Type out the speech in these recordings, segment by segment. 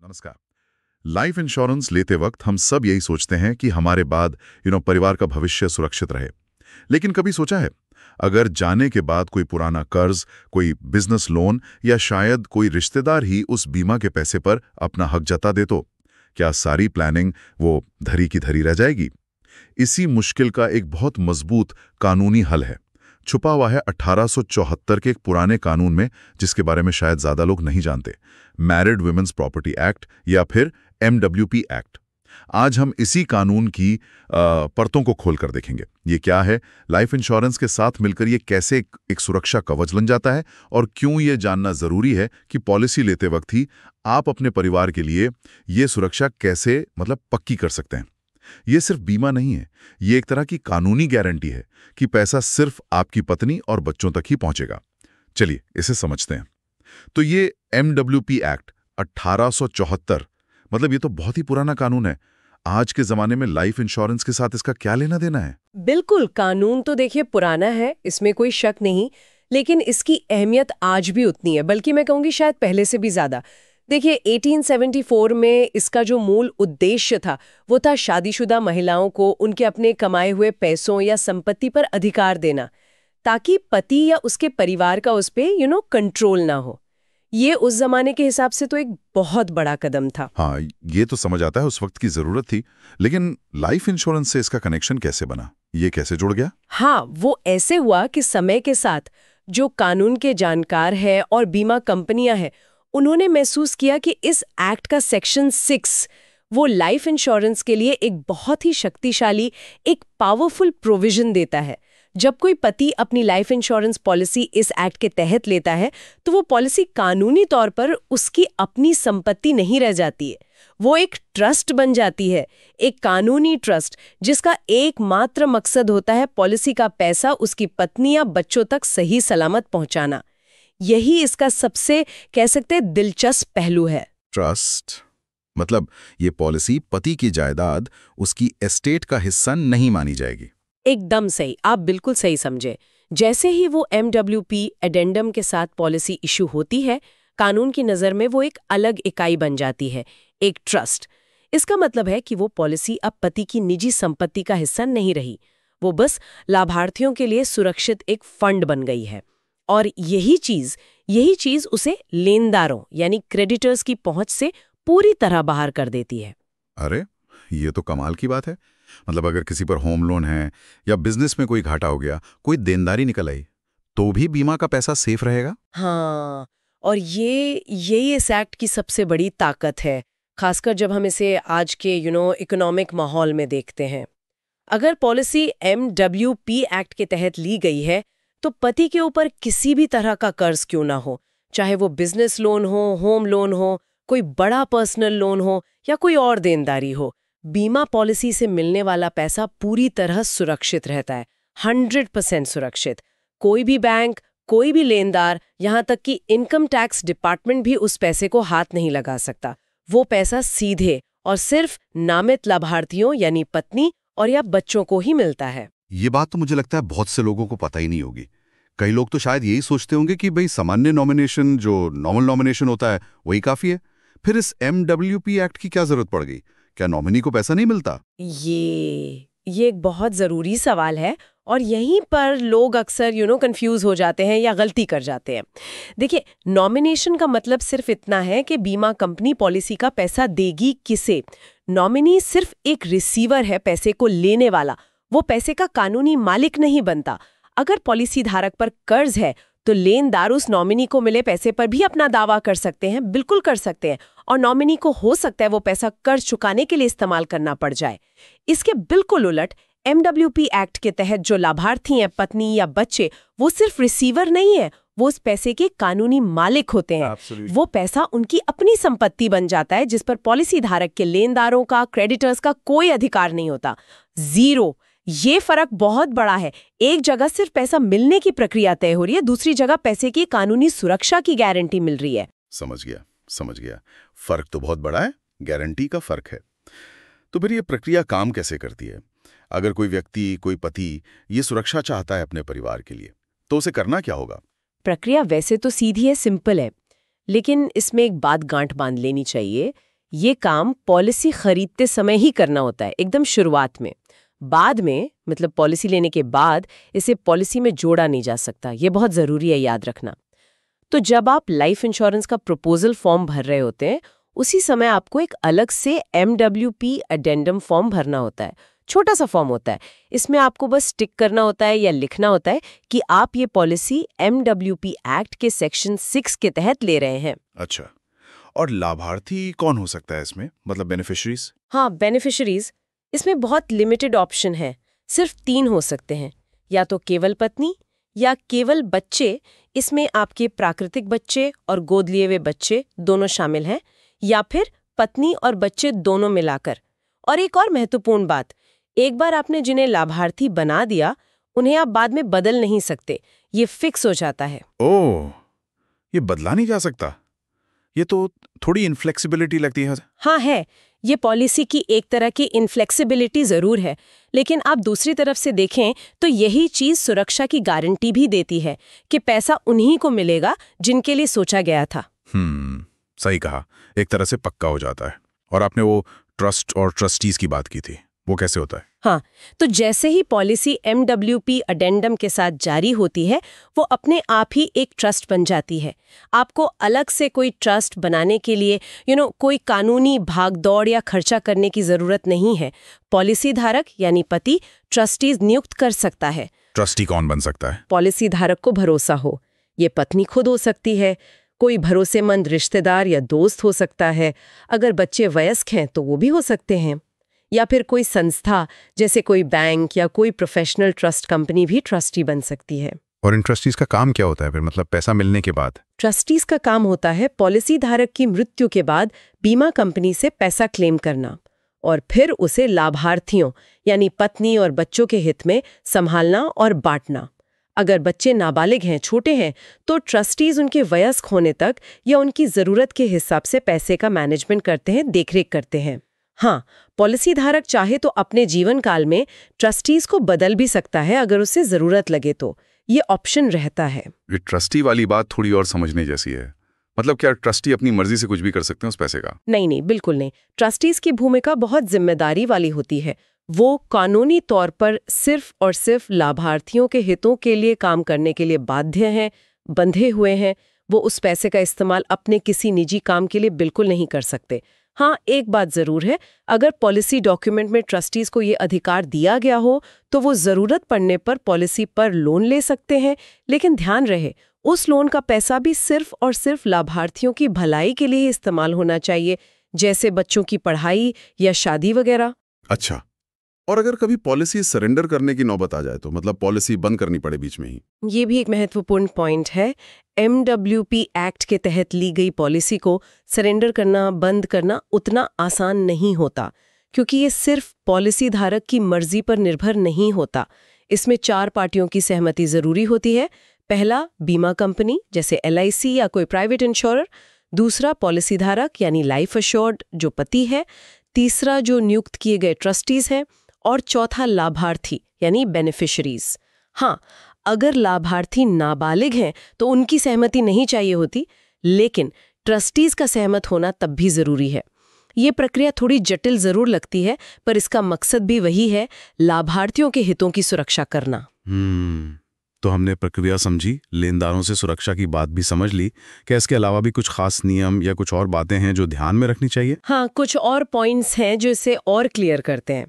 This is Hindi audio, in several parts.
नमस्कार। लाइफ इंश्योरेंस लेते वक्त हम सब यही सोचते हैं कि हमारे बाद परिवार का भविष्य सुरक्षित रहे। लेकिन कभी सोचा है, अगर जाने के बाद कोई पुराना कर्ज, कोई बिजनेस लोन या शायद कोई रिश्तेदार ही उस बीमा के पैसे पर अपना हक जता दे तो क्या सारी प्लानिंग वो धरी की धरी रह जाएगी? इसी मुश्किल का एक बहुत मजबूत कानूनी हल है, छुपा हुआ है 1874 के एक पुराने कानून में, जिसके बारे में शायद ज्यादा लोग नहीं जानते। मैरिड वुमेन्स प्रॉपर्टी एक्ट या फिर MWP एक्ट। आज हम इसी कानून की परतों को खोलकर देखेंगे। ये क्या है, लाइफ इंश्योरेंस के साथ मिलकर ये कैसे एक सुरक्षा कवच बन जाता है, और क्यों ये जानना जरूरी है कि पॉलिसी लेते वक्त ही आप अपने परिवार के लिए ये सुरक्षा कैसे पक्की कर सकते हैं। ये सिर्फ बीमा नहीं है, ये एक तरह की कानूनी गारंटी है कि पैसा सिर्फ आपकी पत्नी और बच्चों तक ही पहुंचेगा। चलिए इसे समझते हैं। तो ये MWP एक्ट 1874, ये तो बहुत ही पुराना कानून है। आज के जमाने में लाइफ इंश्योरेंस के साथ इसका क्या लेना देना है? बिल्कुल, कानून तो देखिए पुराना है, इसमें कोई शक नहीं, लेकिन इसकी अहमियत आज भी उतनी है, बल्कि मैं कहूंगी शायद पहले से भी ज्यादा। देखिए 1874 में इसका जो मूल उद्देश्य था वो था शादीशुदा महिलाओं को उनके अपने कमाए हुए पैसों या संपत्ति पर अधिकार देना, ताकि पति या उसके परिवार का उस पे कंट्रोल ना हो। ये उस जमाने के हिसाब से तो एक बहुत बड़ा कदम था। हाँ, ये तो समझ आता है, उस वक्त की जरूरत थी। लेकिन लाइफ इंश्योरेंस से इसका कनेक्शन कैसे बना, ये कैसे जुड़ गया? हाँ, वो ऐसे हुआ कि समय के साथ जो कानून के जानकार है और बीमा कंपनियां हैं, उन्होंने महसूस किया कि इस एक्ट का सेक्शन 6 वो लाइफ इंश्योरेंस के लिए एक बहुत ही शक्तिशाली, एक पावरफुल प्रोविजन देता है। जब कोई पति अपनी लाइफ इंश्योरेंस पॉलिसी इस एक्ट के तहत लेता है तो वो पॉलिसी कानूनी तौर पर उसकी अपनी संपत्ति नहीं रह जाती है, वो एक ट्रस्ट बन जाती है, एक कानूनी ट्रस्ट जिसका एकमात्र मकसद होता है पॉलिसी का पैसा उसकी पत्नी या बच्चों तक सही सलामत पहुंचाना। यही इसका सबसे कह सकते हैं दिलचस्प पहलू है। ट्रस्ट ये पॉलिसी पति की जायदाद उसकी एस्टेट का हिस्सा नहीं मानी जाएगी। एकदम सही, आप बिल्कुल सही समझे। जैसे ही वो MWP एडेंडम के साथ पॉलिसी इशू होती है, कानून की नज़र में वो एक अलग इकाई बन जाती है, एक ट्रस्ट। इसका मतलब है कि वो पॉलिसी अब पति की निजी संपत्ति का हिस्सा नहीं रही, वो बस लाभार्थियों के लिए सुरक्षित एक फंड बन गई है। और यही चीज उसे लेनदारों यानी क्रेडिटर्स की पहुंच से पूरी तरह बाहर कर देती है। अरे, ये तो कमाल की बात है। अगर किसी पर होम लोन है या बिजनेस में कोई घाटा हो गया, कोई देनदारी निकल आई, तो भी बीमा का पैसा सेफ रहेगा। हाँ, और यही इस एक्ट की सबसे बड़ी ताकत है, खासकर जब हम इसे आज के इकोनॉमिक माहौल में देखते हैं। अगर पॉलिसी MWP एक्ट के तहत ली गई है तो पति के ऊपर किसी भी तरह का कर्ज क्यों ना हो, चाहे वो बिजनेस लोन हो, होम लोन हो, कोई बड़ा पर्सनल लोन हो या कोई और देनदारी हो, बीमा पॉलिसी से मिलने वाला पैसा पूरी तरह सुरक्षित रहता है, 100% सुरक्षित। कोई भी बैंक, कोई भी लेनदार, यहाँ तक कि इनकम टैक्स डिपार्टमेंट भी उस पैसे को हाथ नहीं लगा सकता। वो पैसा सीधे और सिर्फ नामित लाभार्थियों यानी पत्नी और या बच्चों को ही मिलता है। ये बात तो मुझे लगता है बहुत से लोगों को पता ही नहीं होगी। कई लोग तो शायद यही सोचते होंगे कि भाई सामान्य नॉमिनेशन, जो नॉर्मल नॉमिनेशन होता है, वही काफी है। फिर इस MWP एक्ट की क्या जरूरत पड़ गई? क्या नॉमिनी को पैसा नहीं मिलता? ये एक बहुत जरूरी सवाल है, और यहीं पर लोग अक्सर कंफ्यूज हो जाते हैं या गलती कर जाते हैं। देखिए, नॉमिनेशन का मतलब सिर्फ इतना है कि बीमा कंपनी पॉलिसी का पैसा देगी किसे। नॉमिनी सिर्फ एक रिसीवर है, पैसे को लेने वाला, वो पैसे का कानूनी मालिक नहीं बनता। अगर पॉलिसी धारक पर कर्ज है तो लेनदार उस नॉमिनी को मिले पैसे पर भी अपना दावा कर सकते हैं, बिल्कुल कर सकते हैं, और नॉमिनी को हो सकता है वो पैसा कर्ज चुकाने के लिए इस्तेमाल करना पड़ जाए। इसके बिल्कुल उलट MWP एक्ट के तहत जो लाभार्थी हैं, पत्नी या बच्चे, वो सिर्फ रिसीवर नहीं है, वो उस पैसे के कानूनी मालिक होते हैं। वो पैसा उनकी अपनी संपत्ति बन जाता है, जिस पर पॉलिसी धारक के लेनदारों का, क्रेडिटर्स का कोई अधिकार नहीं होता, जीरो। ये फर्क बहुत बड़ा है। एक जगह सिर्फ पैसा मिलने की प्रक्रिया तय हो रही है, दूसरी जगह पैसे की कानूनी सुरक्षा की गारंटी मिल रही है। समझ गया। फर्क तो बहुत बड़ा है, गारंटी का फर्क है। तो फिर ये प्रक्रिया काम कैसे करती है? अगर कोई व्यक्ति, कोई पति ये सुरक्षा चाहता है अपने परिवार के लिए, तो उसे करना क्या होगा? प्रक्रिया वैसे तो सीधी है, सिंपल है, लेकिन इसमें एक बात गांठ बांध लेनी चाहिए ये काम पॉलिसी खरीदते समय ही करना होता है, एकदम शुरुआत में। बाद में, मतलब पॉलिसी लेने के बाद, इसे पॉलिसी में जोड़ा नहीं जा सकता। ये बहुत ज़रूरी है याद रखना। तो जब आप लाइफ इंश्योरेंस का प्रपोजल फॉर्म भर रहे होते हैं, उसी समय आपको एक अलग से MWP अडेंडम फॉर्म भरना होता है। छोटा सा फॉर्म होता है। इसमें आपको बस टिक करना होता है या लिखना होता है कि आप ये पॉलिसी MWP एक्ट के सेक्शन 6 के तहत ले रहे हैं। अच्छा, और लाभार्थी कौन हो सकता है इसमें, मतलब बेनिफिशरीज? हाँ, बेनिफिशरीज। इसमें बहुत लिमिटेड ऑप्शन है, सिर्फ 3 हो सकते हैं। या तो केवल पत्नी या केवल बच्चे, इसमें आपके प्राकृतिक बच्चे और गोद लिए हुए बच्चे दोनों शामिल हैं, या फिर पत्नी और बच्चे दोनों मिलाकर। और एक और महत्वपूर्ण बात, एक बार आपने जिन्हें लाभार्थी बना दिया, उन्हें आप बाद में बदल नहीं सकते, ये फिक्स हो जाता है। ओह, ये बदला नहीं जा सकता? ये तो थोड़ी इनफ्लेक्सिबिलिटी लगती है। हाँ है, ये पॉलिसी की एक तरह की इनफ्लेक्सिबिलिटी जरूर है, लेकिन आप दूसरी तरफ से देखें तो यही चीज सुरक्षा की गारंटी भी देती है कि पैसा उन्हीं को मिलेगा जिनके लिए सोचा गया था। सही कहा, एक तरह से पक्का हो जाता है। और आपने वो ट्रस्ट और ट्रस्टीज की बात की थी, वो कैसे होता है? हाँ, तो जैसे ही पॉलिसी MWP अडेंडम के साथ जारी होती है, वो अपने आप ही एक ट्रस्ट बन जाती है। आपको अलग से कोई ट्रस्ट बनाने के लिए कोई कानूनी भागदौड़ या खर्चा करने की जरूरत नहीं है। पॉलिसी धारक यानी पति ट्रस्टीज नियुक्त कर सकता है। ट्रस्टी कौन बन सकता है? पॉलिसी धारक को भरोसा हो। ये पत्नी खुद हो सकती है, कोई भरोसेमंद रिश्तेदार या दोस्त हो सकता है। अगर बच्चे वयस्क हैं तो वो भी हो सकते हैं। या फिर कोई संस्था जैसे कोई बैंक या कोई प्रोफेशनल ट्रस्ट कंपनी भी ट्रस्टी बन सकती है। और इन ट्रस्टीज का काम क्या होता है फिर, मतलब पैसा मिलने के बाद? ट्रस्टीज का काम होता है पॉलिसी धारक की मृत्यु के बाद बीमा कंपनी से पैसा क्लेम करना और फिर उसे लाभार्थियों यानी पत्नी और बच्चों के हित में संभालना और बांटना। अगर बच्चे नाबालिग हैं, छोटे हैं, तो ट्रस्टीज उनके वयस्क होने तक या उनकी जरूरत के हिसाब से पैसे का मैनेजमेंट करते हैं, देखरेख करते हैं। हाँ, पॉलिसी धारक चाहे तो अपने जीवन काल में ट्रस्टीज को बदल भी सकता है अगर उसे जरूरत लगे तो। ये ऑप्शन रहता है। ये ट्रस्टी वाली बात थोड़ी और समझने जैसी है। मतलब क्या ट्रस्टी अपनी मर्जी से कुछ भी कर सकते हैं उस पैसे का? नहीं, बिल्कुल नहीं। ट्रस्टीज की भूमिका बहुत जिम्मेदारी वाली होती है। वो कानूनी तौर पर सिर्फ और सिर्फ लाभार्थियों के हितों के लिए काम करने के लिए बाध्य हैं, बंधे हुए हैं। वो उस पैसे का इस्तेमाल अपने किसी निजी काम के लिए बिल्कुल नहीं कर सकते। हाँ, एक बात जरूर है, अगर पॉलिसी डॉक्यूमेंट में ट्रस्टीज को ये अधिकार दिया गया हो तो वो जरूरत पड़ने पर पॉलिसी पर लोन ले सकते हैं, लेकिन ध्यान रहे उस लोन का पैसा भी सिर्फ और सिर्फ लाभार्थियों की भलाई के लिए ही इस्तेमाल होना चाहिए, जैसे बच्चों की पढ़ाई या शादी वगैरह। अच्छा, और अगर कभी पॉलिसी सरेंडर करने की नौबत आ जाए तो, मतलब पॉलिसी बंद करनी पड़े बीच में ही? ये भी एक महत्वपूर्ण पॉइंट है। MWP एक्ट के तहत ली गई पॉलिसी को सरेंडर करना, बंद करना उतना आसान नहीं होता, क्योंकि ये सिर्फ पॉलिसी धारक की मर्जी पर निर्भर नहीं होता। इसमें 4 पार्टियों की सहमति जरूरी होती है। पहला, बीमा कंपनी जैसे LIC या कोई प्राइवेट इंश्योरर। दूसरा, पॉलिसी धारक यानी लाइफ एश्योर्ड जो पति है। तीसरा, जो नियुक्त किए गए ट्रस्टीज हैं। और चौथा, लाभार्थी यानी बेनिफिशरीज। हाँ, अगर लाभार्थी नाबालिग हैं तो उनकी सहमति नहीं चाहिए होती, लेकिन ट्रस्टीज का सहमत होना तब भी जरूरी है। ये प्रक्रिया थोड़ी जटिल जरूर लगती है, पर इसका मकसद भी वही है, लाभार्थियों के हितों की सुरक्षा करना। तो हमने प्रक्रिया समझी, लेनदारों से सुरक्षा की बात भी समझ ली। क्या इसके अलावा भी कुछ खास नियम या कुछ और बातें हैं जो ध्यान में रखनी चाहिए? हाँ, कुछ और पॉइंट्स हैं जो इसे और क्लियर करते हैं।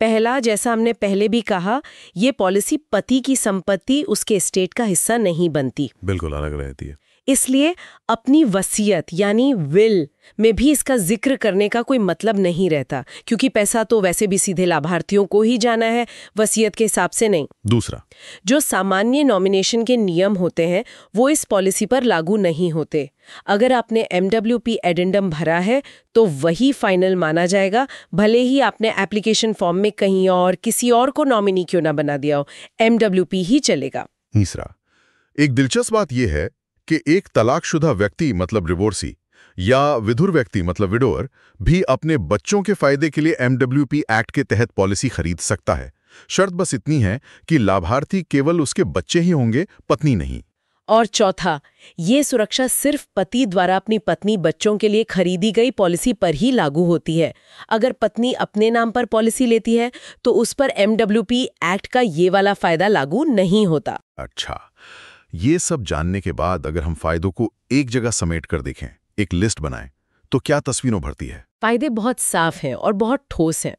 पहला, जैसा हमने पहले भी कहा, ये पॉलिसी पति की संपत्ति उसके एस्टेट का हिस्सा नहीं बनती, बिल्कुल अलग रहती है। इसलिए अपनी वसीयत यानी विल में भी इसका जिक्र करने का कोई मतलब नहीं रहता, क्योंकि पैसा तो वैसे भी सीधे लाभार्थियों को ही जाना है, वसीयत के हिसाब से नहीं। दूसरा, जो सामान्य नॉमिनेशन के नियम होते हैं वो इस पॉलिसी पर लागू नहीं होते। अगर आपने MWP एडेंडम भरा है तो वही फाइनल माना जाएगा, भले ही आपने एप्लीकेशन फॉर्म में कहीं और किसी और को नॉमिनी क्यों ना बना दिया हो, MWP ही चलेगा। तीसरा, एक दिलचस्प बात यह है कि एक तलाकशुदा व्यक्ति मतलब डिवोर्सी या विधुर व्यक्ति मतलब विडोअर भी अपने बच्चों के फायदे के लिए MWP एक्ट के तहत पॉलिसी खरीद सकता है। शर्त बस इतनी है कि लाभार्थी केवल उसके बच्चे ही होंगे, पत्नी नहीं। और चौथा, ये सुरक्षा सिर्फ पति द्वारा अपनी पत्नी बच्चों के लिए खरीदी गई पॉलिसी पर ही लागू होती है। अगर पत्नी अपने नाम पर पॉलिसी लेती है तो उस पर MWP एक्ट का ये वाला फायदा लागू नहीं होता। अच्छा, ये सब जानने के बाद अगर हम फायदों को एक जगह समेट कर देखें, एक लिस्ट बनाएं, तो क्या तस्वीर उभरती है? फायदे बहुत साफ हैं और बहुत ठोस हैं।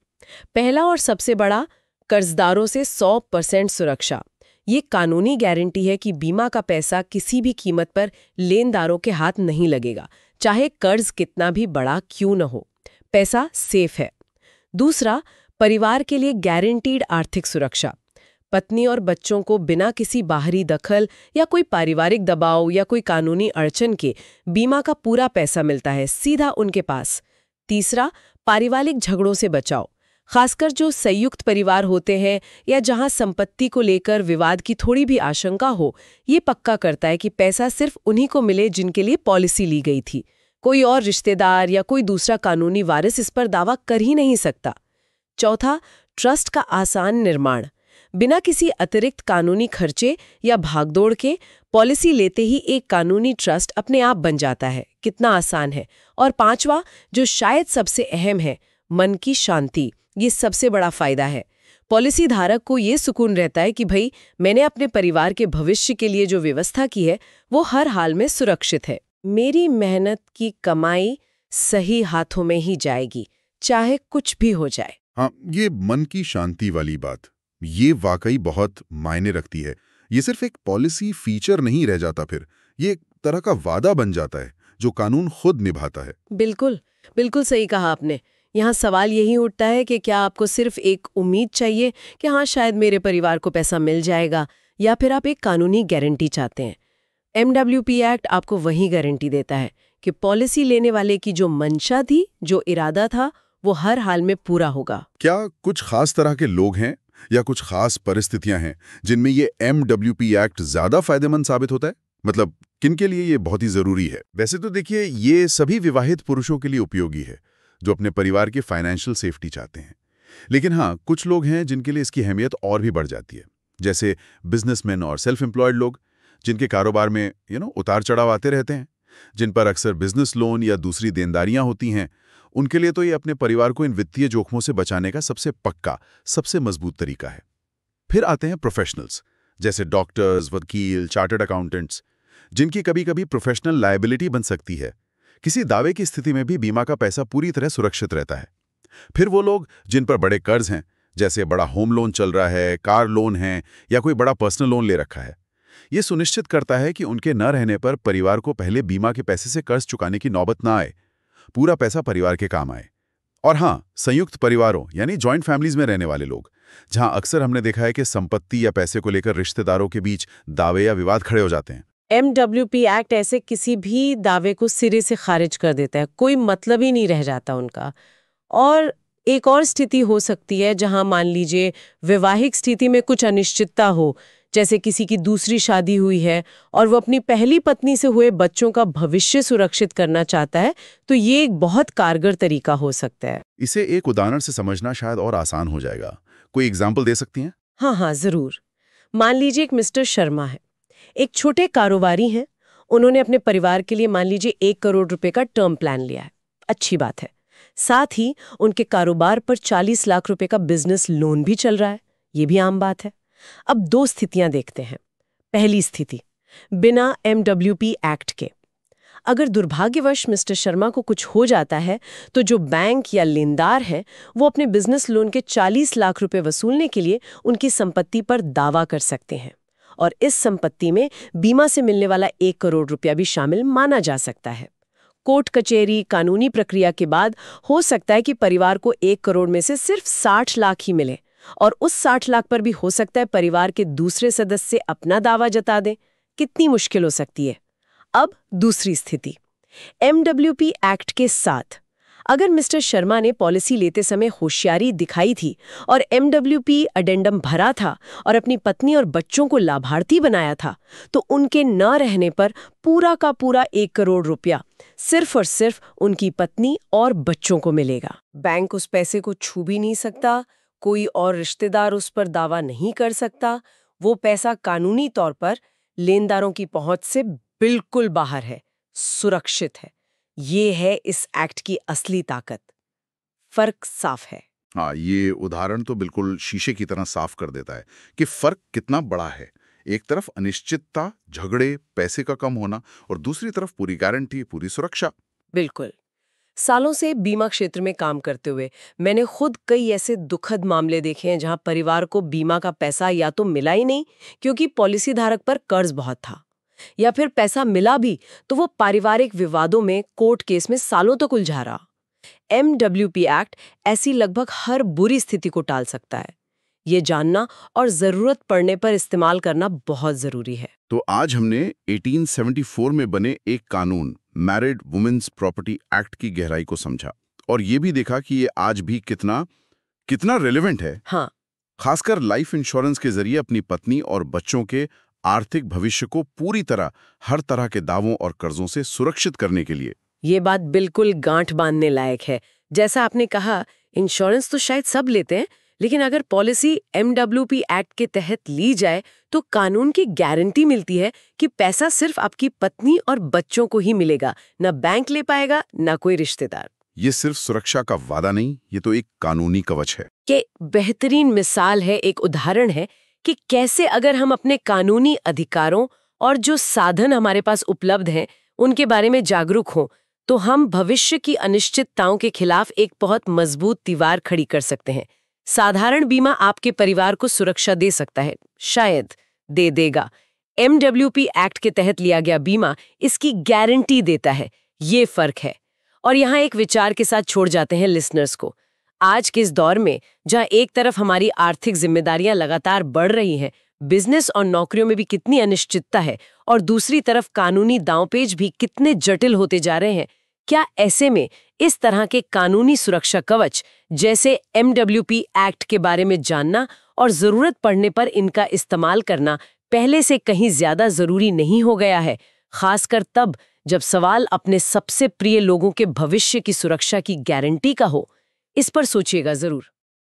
पहला और सबसे बड़ा, कर्जदारों से 100% सुरक्षा। ये कानूनी गारंटी है कि बीमा का पैसा किसी भी कीमत पर लेनदारों के हाथ नहीं लगेगा, चाहे कर्ज कितना भी बड़ा क्यों न हो। पैसा सेफ है। दूसरा, परिवार के लिए गारंटीड आर्थिक सुरक्षा। पत्नी और बच्चों को बिना किसी बाहरी दखल या कोई पारिवारिक दबाव या कोई कानूनी अड़चन के बीमा का पूरा पैसा मिलता है सीधा उनके पास। तीसरा, पारिवारिक झगड़ों से बचाव। खासकर जो संयुक्त परिवार होते हैं या जहां संपत्ति को लेकर विवाद की थोड़ी भी आशंका हो, ये पक्का करता है कि पैसा सिर्फ उन्हीं को मिले जिनके लिए पॉलिसी ली गई थी। कोई और रिश्तेदार या कोई दूसरा कानूनी वारिस इस पर दावा कर ही नहीं सकता। चौथा, ट्रस्ट का आसान निर्माण। बिना किसी अतिरिक्त कानूनी खर्चे या भागदौड़ के पॉलिसी लेते ही एक कानूनी ट्रस्ट अपने आप बन जाता है। कितना आसान है। और पांचवा, जो शायद सबसे अहम है, मन की शांति। ये सबसे बड़ा फायदा है। पॉलिसी धारक को ये सुकून रहता है कि भाई, मैंने अपने परिवार के भविष्य के लिए जो व्यवस्था की है वो हर हाल में सुरक्षित है। मेरी मेहनत की कमाई सही हाथों में ही जाएगी, चाहे कुछ भी हो जाए। हाँ, ये मन की शांति वाली बात, ये वाकई बहुत मायने रखती है। ये सिर्फ एक पॉलिसी फीचर नहीं रह जाता, फिर ये एक तरह का वादा बन जाता है जो कानून खुद निभाता है। बिल्कुल, बिल्कुल सही कहा आपने। यहाँ सवाल यही उठता है कि क्या आपको सिर्फ एक उम्मीद चाहिए कि हाँ, शायद मेरे परिवार को पैसा मिल जाएगा, या फिर आप एक कानूनी गारंटी चाहते हैं। MWP एक्ट आपको वही गारंटी देता है कि पॉलिसी लेने वाले की जो मंशा थी, जो इरादा था, वो हर हाल में पूरा होगा। क्या कुछ खास तरह के लोग हैं या कुछ खास परिस्थितियां हैं जिनमें ये MWP एक्ट ज्यादा फायदेमंद साबित होता है? मतलब किनके लिए ये बहुत ही जरूरी है? वैसे तो देखिए, ये सभी विवाहित पुरुषों के लिए उपयोगी है जो अपने परिवार की फाइनेंशियल सेफ्टी चाहते हैं। लेकिन हाँ, कुछ लोग हैं जिनके लिए इसकी अहमियत और भी बढ़ जाती है, जैसे बिजनेसमैन और सेल्फ एम्प्लॉयड लोग, जिनके कारोबार में उतार चढ़ाव आते रहते हैं, जिन पर अक्सर बिजनेस लोन या दूसरी देनदारियां होती हैं। उनके लिए तो ये अपने परिवार को इन वित्तीय जोखमों से बचाने का सबसे पक्का, सबसे मजबूत तरीका है। फिर आते हैं प्रोफेशनल्स, जैसे डॉक्टर्स, वकील, चार्टर्ड अकाउंटेंट्स, जिनकी कभी कभी प्रोफेशनल लायबिलिटी बन सकती है। किसी दावे की स्थिति में भी बीमा का पैसा पूरी तरह सुरक्षित रहता है। फिर वो लोग जिन पर बड़े कर्ज हैं, जैसे बड़ा होम लोन चल रहा है, कार लोन है, या कोई बड़ा पर्सनल लोन ले रखा है। ये सुनिश्चित करता है कि उनके न रहने पर परिवार को पहले बीमा के पैसे से कर्ज चुकाने की नौबत ना आए, पूरा पैसा परिवार के काम आए। और हाँ, संयुक्त परिवारों यानी जॉइंट फैमिलीज में रहने वाले लोग, जहां अक्सर हमने देखा है कि संपत्ति या पैसे को लेकर रिश्तेदारों के बीच दावे या विवाद खड़े हो जाते हैं। MWP एक्ट ऐसे किसी भी दावे को सिरे से खारिज कर देता है, कोई मतलब ही नहीं रह जाता उनका। और एक और स्थिति हो सकती है जहां मान लीजिए वैवाहिक स्थिति में कुछ अनिश्चितता हो, जैसे किसी की दूसरी शादी हुई है और वो अपनी पहली पत्नी से हुए बच्चों का भविष्य सुरक्षित करना चाहता है, तो ये एक बहुत कारगर तरीका हो सकता है। इसे एक उदाहरण से समझना शायद और आसान हो जाएगा। कोई एग्जाम्पल दे सकती हैं? हाँ, जरूर। मान लीजिए एक मिस्टर शर्मा है, एक छोटे कारोबारी हैं। उन्होंने अपने परिवार के लिए मान लीजिए 1 करोड़ रुपए का टर्म प्लान लिया है। अच्छी बात है। साथ ही उनके कारोबार पर 40 लाख रुपए का बिजनेस लोन भी चल रहा है। ये भी आम बात है। अब 2 स्थितियां देखते हैं। पहली स्थिति, बिना MWP एक्ट के। अगर दुर्भाग्यवश मिस्टर शर्मा को कुछ हो जाता है, तो जो बैंक या लेनदार हैं, वो अपने बिजनेस लोन के 40 लाख रुपए वसूलने के लिए उनकी संपत्ति पर दावा कर सकते हैं। और इस संपत्ति में बीमा से मिलने वाला 1 करोड़ रुपया भी शामिल माना जा सकता है। कोर्ट कचहरी कानूनी प्रक्रिया के बाद हो सकता है कि परिवार को 1 करोड़ में से सिर्फ 60 लाख ही मिले, और उस 60 लाख पर भी हो सकता है परिवार के दूसरे सदस्य अपना दावा जता दें। कितनी मुश्किल हो सकती है। अब दूसरी स्थिति, MWP एक्ट के साथ। अगर मिस्टर शर्मा ने पॉलिसी लेते समय होशियारी दिखाई थी और MWP अडेंडम भरा था और अपनी पत्नी और बच्चों को लाभार्थी बनाया था, तो उनके न रहने पर पूरा का पूरा 1 करोड़ रुपया सिर्फ और सिर्फ उनकी पत्नी और बच्चों को मिलेगा। बैंक उस पैसे को छू भी नहीं सकता, कोई और रिश्तेदार उस पर दावा नहीं कर सकता। वो पैसा कानूनी तौर पर लेनदारों की पहुंच से बिल्कुल बाहर है, सुरक्षित है। ये है इस एक्ट की असली ताकत। फर्क साफ है। हाँ, ये उदाहरण तो बिल्कुल शीशे की तरह साफ कर देता है कि फर्क कितना बड़ा है। एक तरफ अनिश्चितता, झगड़े, पैसे का कम होना, और दूसरी तरफ पूरी गारंटी, पूरी सुरक्षा। बिल्कुल। सालों से बीमा क्षेत्र में काम करते हुए मैंने खुद कई ऐसे दुखद मामले देखे हैं जहां परिवार को बीमा का पैसा या तो मिला ही नहीं क्योंकि पॉलिसी धारक पर कर्ज बहुत था, या फिर पैसा मिला भी तो वो पारिवारिक विवादों में कोर्ट केस में सालों तक उलझा रहा। MWP एक्ट ऐसी लगभग हर बुरी स्थिति को टाल सकता है। ये जानना और जरूरत पड़ने पर इस्तेमाल करना बहुत जरूरी है। तो आज हमने 1874 में बने एक कानून, मैरिड वुमेन्स प्रॉपर्टी एक्ट की गहराई को समझा, और ये भी देखा कि ये आज भी कितना रेलेवेंट है। हाँ, खासकर लाइफ इंश्योरेंस के जरिए अपनी पत्नी और बच्चों के आर्थिक भविष्य को पूरी तरह हर तरह के दावों और कर्जों से सुरक्षित करने के लिए। ये बात बिल्कुल गांठ बांधने लायक है। जैसा आपने कहा, इंश्योरेंस तो शायद सब लेते हैं, लेकिन अगर पॉलिसी MWP एक्ट के तहत ली जाए तो कानून की गारंटी मिलती है कि पैसा सिर्फ आपकी पत्नी और बच्चों को ही मिलेगा, न बैंक ले पाएगा न कोई रिश्तेदार। ये सिर्फ सुरक्षा का वादा नहीं, ये तो एक कानूनी कवच है। कि बेहतरीन मिसाल है, एक उदाहरण है कि कैसे अगर हम अपने कानूनी अधिकारों और जो साधन हमारे पास उपलब्ध हैं उनके बारे में जागरूक हों तो हम भविष्य की अनिश्चितताओं के खिलाफ एक बहुत मजबूत दीवार खड़ी कर सकते हैं। साधारण बीमा आपके परिवार को सुरक्षा दे सकता है, शायद दे देगा। MWP एक्ट के तहत लिया गया बीमा इसकी गारंटी देता है। ये फर्क है। और यहाँ एक विचार के साथ छोड़ जाते हैं लिसनर्स को। आज के इस दौर में जहाँ एक तरफ हमारी आर्थिक जिम्मेदारियां लगातार बढ़ रही हैं, बिजनेस और नौकरियों में भी कितनी अनिश्चितता है, और दूसरी तरफ कानूनी दांवपेच भी कितने जटिल होते जा रहे हैं, क्या ऐसे में इस तरह के कानूनी सुरक्षा कवच जैसे MWP एक्ट के बारे में जानना और जरूरत पड़ने पर इनका इस्तेमाल करना पहले से कहीं ज्यादा जरूरी नहीं हो गया है? खासकर तब जब सवाल अपने सबसे प्रिय लोगों के भविष्य की सुरक्षा की गारंटी का हो। इस पर सोचिएगा जरूर।